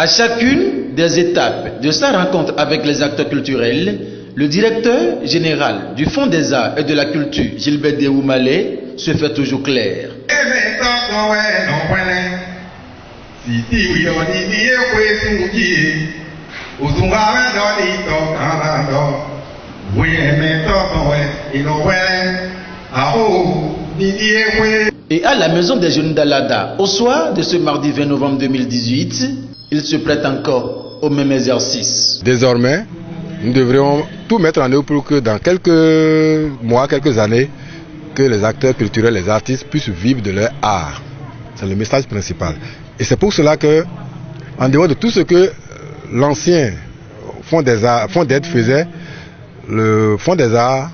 À chacune des étapes de sa rencontre avec les acteurs culturels, le directeur général du Fonds des Arts et de la Culture, Gilbert Déoumalé, se fait toujours clair. Et à la maison des jeunes d'Alada, au soir de ce mardi 20 novembre 2018, il se prête encore au même exercice. Désormais, nous devrions tout mettre en œuvre pour que dans quelques mois, quelques années, que les acteurs culturels, les artistes puissent vivre de leur art. C'est le message principal. Et c'est pour cela que, en dehors de tout ce que l'ancien Fonds d'aide faisait, le Fonds des Arts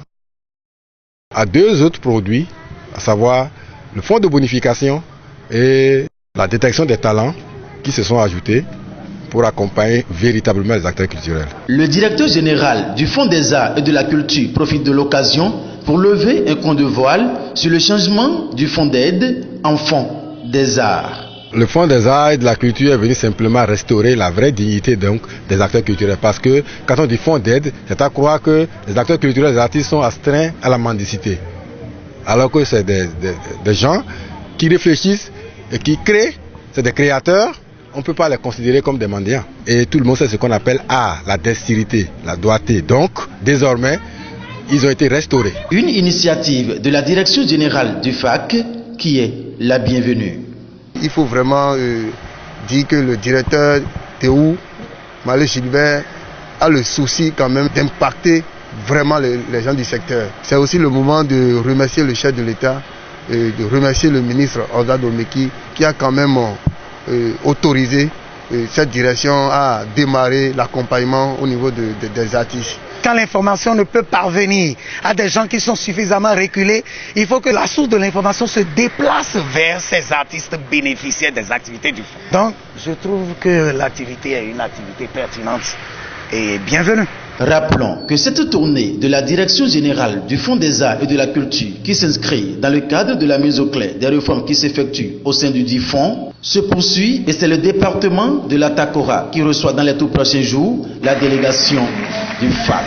a deux autres produits, à savoir le fonds de bonification et la détection des talents qui se sont ajoutés pour accompagner véritablement les acteurs culturels. Le directeur général du Fonds des Arts et de la Culture profite de l'occasion pour lever un coin de voile sur le changement du fonds d'aide en Fonds des Arts. Le Fonds des Arts et de la Culture est venu simplement restaurer la vraie dignité donc des acteurs culturels. Parce que quand on dit fonds d'aide, c'est à croire que les acteurs culturels et les artistes sont astreints à la mendicité. Alors que c'est des gens qui réfléchissent et qui créent, c'est des créateurs, on ne peut pas les considérer comme des mendiants. Et tout le monde sait ce qu'on appelle art, la dextérité, la doigté. Donc, désormais, ils ont été restaurés. Une initiative de la direction générale du FAC qui est la bienvenue. Il faut vraiment dire que le directeur Déoumalé Gilbert a le souci quand même d'impacter vraiment les gens du secteur. C'est aussi le moment de remercier le chef de l'État et de remercier le ministre Orda Domeki qui a quand même autorisé cette direction à démarrer l'accompagnement au niveau des artistes. Quand l'information ne peut parvenir à des gens qui sont suffisamment reculés, il faut que la source de l'information se déplace vers ces artistes bénéficiaires des activités du fonds. Donc, je trouve que l'activité est une activité pertinente et bienvenue. Rappelons que cette tournée de la Direction générale du Fonds des Arts et de la Culture qui s'inscrit dans le cadre de la mise au clair des réformes qui s'effectuent au sein du dit fonds se poursuit et c'est le département de la Takora qui reçoit dans les tout prochains jours la délégation du FAC.